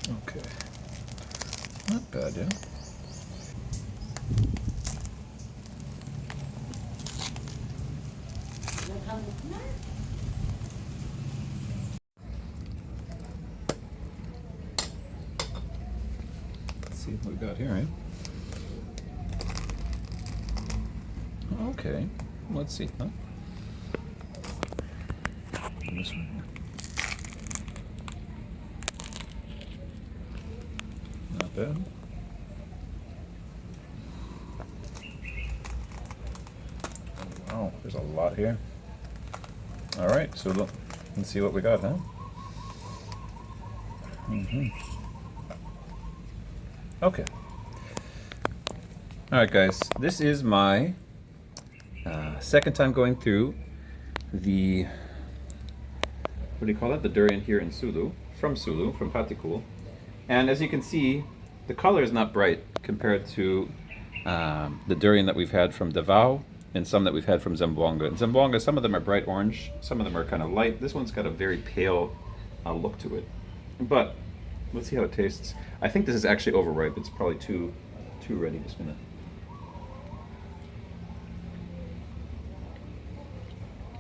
Okay, not bad, yeah. Let's see what we got here, eh? Okay, let's see, huh? This one here. Not bad. Wow, there's a lot here. All right, so look, let's see what we got, huh? Okay. All right, guys, this is my second time going through the, what do you call it? The durian here in Sulu, from Patikul. And as you can see, the color is not bright compared to the durian that we've had from Davao and some that we've had from Zamboanga. In Zamboanga, some of them are bright orange, some of them are kind of light. This one's got a very pale look to it. But let's see how it tastes. I think this is actually overripe. It's probably too ready. Just gonna.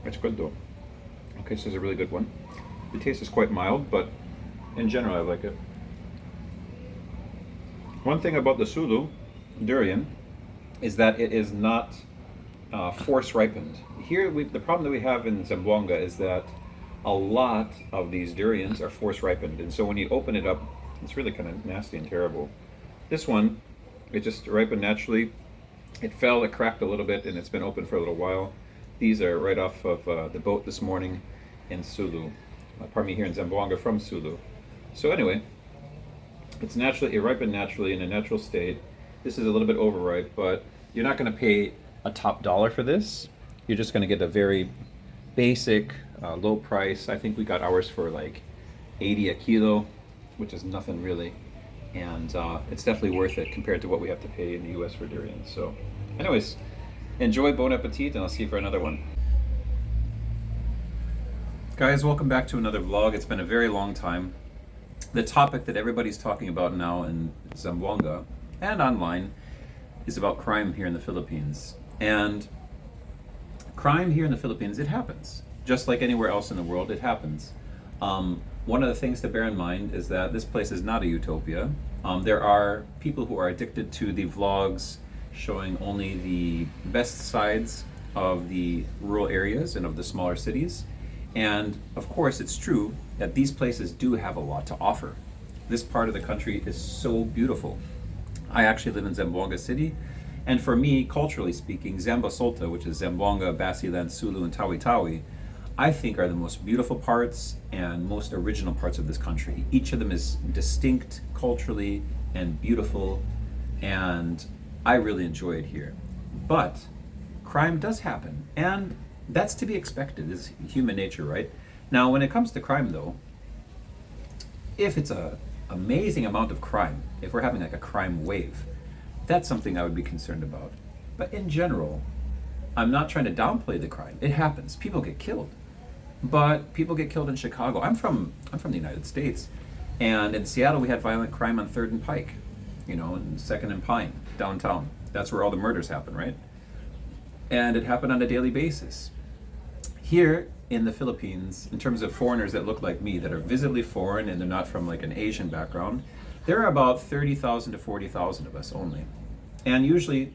It's good though. Okay, so this is a really good one. The taste is quite mild, but in general, I like it. One thing about the Sulu durian is that it is not force ripened. Here, the problem that we have in Zamboanga is that a lot of these durians are force ripened, and so when you open it up, it's really kind of nasty and terrible. This one, it just ripened naturally. It fell, it cracked a little bit, and it's been open for a little while. These are right off of the boat this morning in Sulu. Pardon me, here in Zamboanga from Sulu. So anyway, it ripened naturally in a natural state. This is a little bit overripe, but you're not going to pay a top dollar for this. You're just going to get a very basic, low price. I think we got ours for like 80 a kilo, which is nothing really. And it's definitely worth it compared to what we have to pay in the US for durian. So anyways, enjoy, bon appetit, and I'll see you for another one. Guys, welcome back to another vlog. It's been a very long time. The topic that everybody's talking about now in Zamboanga and online is about crime here in the Philippines. And crime here in the Philippines, it happens. Just like anywhere else in the world, it happens. One of the things to bear in mind is that this place is not a utopia. There are people who are addicted to the vlogs showing only the best sides of the rural areas and of the smaller cities. And of course, it's true that these places do have a lot to offer. This part of the country is so beautiful. I actually live in Zamboanga City, and for me, culturally speaking, Zamba Solta, which is Zamboanga, Basilan, Sulu, and Tawi-Tawi, I think are the most beautiful parts and most original parts of this country. Each of them is distinct culturally and beautiful, and I really enjoy it here. But crime does happen, and that's to be expected. It's human nature, right? Now, when it comes to crime, though, if it's a amazing amount of crime, if we're having like a crime wave, that's something I would be concerned about. But in general, I'm not trying to downplay the crime. It happens. People get killed. But people get killed in Chicago. I'm from the United States. And in Seattle, we had violent crime on 3rd and Pike, and 2nd and Pine, downtown. That's where all the murders happen, right? And it happened on a daily basis. Here in the Philippines, in terms of foreigners that look like me, that are visibly foreign and they're not from like an Asian background, there are about 30,000 to 40,000 of us only. And usually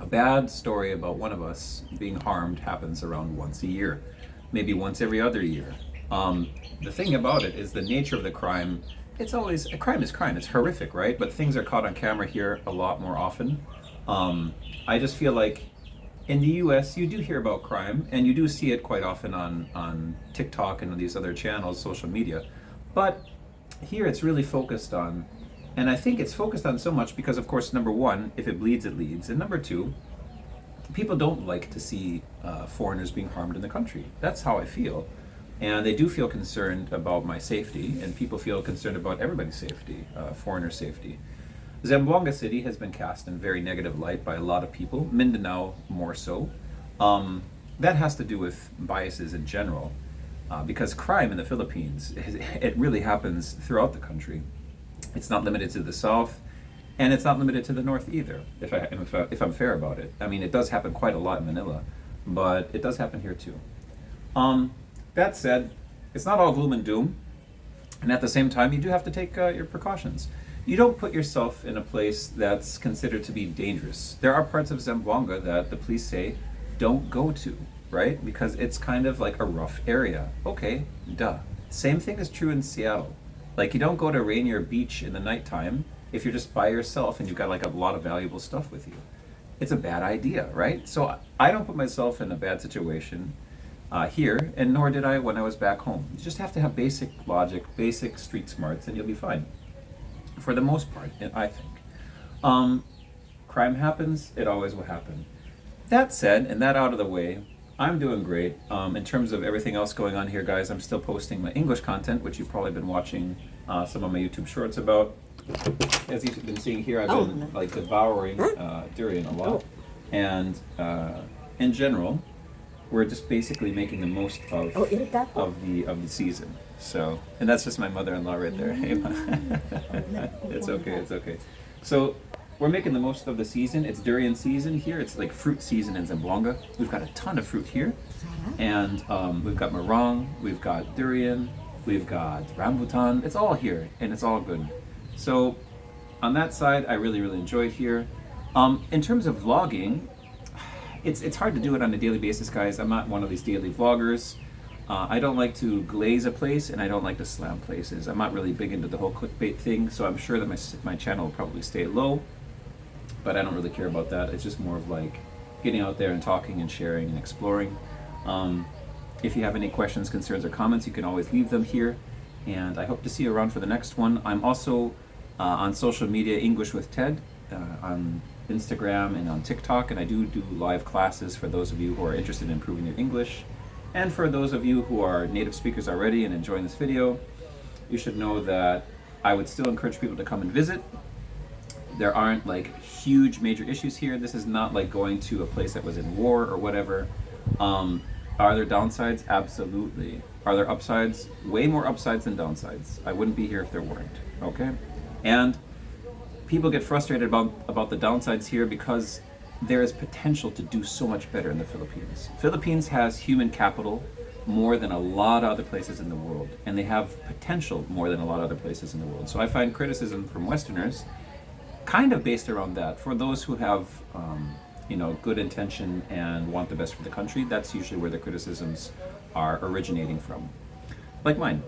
a bad story about one of us being harmed happens around once a year, maybe once every other year. The thing about it is the nature of the crime. It's always, a crime is crime. It's horrific, right? But things are caught on camera here a lot more often. I just feel like in the US, you do hear about crime, and you do see it quite often on TikTok and on these other channels, social media. But here it's really focused on, and I think it's focused on so much because, of course, number one, if it bleeds, it leads. And number two, people don't like to see foreigners being harmed in the country. That's how I feel. And they do feel concerned about my safety, and people feel concerned about everybody's safety, foreigner safety. Zamboanga City has been cast in very negative light by a lot of people, Mindanao more so. That has to do with biases in general, because crime in the Philippines, it really happens throughout the country. It's not limited to the south, and it's not limited to the north either. If I'm fair about it, I mean, it does happen quite a lot in Manila, but it does happen here too. That said, it's not all gloom and doom, and at the same time, you do have to take your precautions. You don't put yourself in a place that's considered to be dangerous. There are parts of Zamboanga that the police say don't go to, right? Because it's kind of like a rough area. Okay, duh. Same thing is true in Seattle. Like, you don't go to Rainier Beach in the nighttime if you're just by yourself and you've got like a lot of valuable stuff with you. It's a bad idea, right? So I don't put myself in a bad situation here, and nor did I when I was back home. You just have to have basic logic, basic street smarts, and you'll be fine. For the most part, I think. Crime happens, it always will happen. That said, and that out of the way, I'm doing great. In terms of everything else going on here, guys, I'm still posting my English content, which you've probably been watching some of my YouTube shorts about. As you've been seeing here, I've been like devouring durian a lot. And in general, we're just basically making the most of the season. So, and that's just my mother-in-law right there. Hey, it's okay, it's okay. So, we're making the most of the season. It's durian season here. It's like fruit season in Zamboanga. We've got a ton of fruit here. And we've got marang, we've got durian, we've got rambutan. It's all here, and it's all good. So, on that side, I really, really enjoy it here. In terms of vlogging, it's hard to do it on a daily basis, guys. I'm not one of these daily vloggers. I don't like to glaze a place, and I don't like to slam places. I'm not really big into the whole clickbait thing, so I'm sure that my channel will probably stay low, but I don't really care about that. It's just more of like getting out there and talking and sharing and exploring. If you have any questions, concerns, or comments, you can always leave them here, and I hope to see you around for the next one. I'm also on social media, English with Ted, on Instagram and on TikTok, and I do live classes for those of you who are interested in improving your English. And for those of you who are native speakers already and enjoying this video, you should know that I would still encourage people to come and visit. There aren't like huge major issues here. This is not like going to a place that was in war or whatever. Are there downsides? Absolutely. Are there upsides? Way more upsides than downsides. I wouldn't be here if there weren't, okay? And people get frustrated about the downsides here because there is potential to do so much better in the Philippines. Philippines has human capital more than a lot of other places in the world, and they have potential more than a lot of other places in the world. So I find criticism from Westerners kind of based around that. For those who have good intention and want the best for the country, that's usually where the criticisms are originating from, like mine.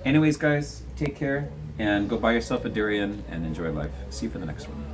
Anyways, guys, take care and go buy yourself a durian and enjoy life. See you for the next one.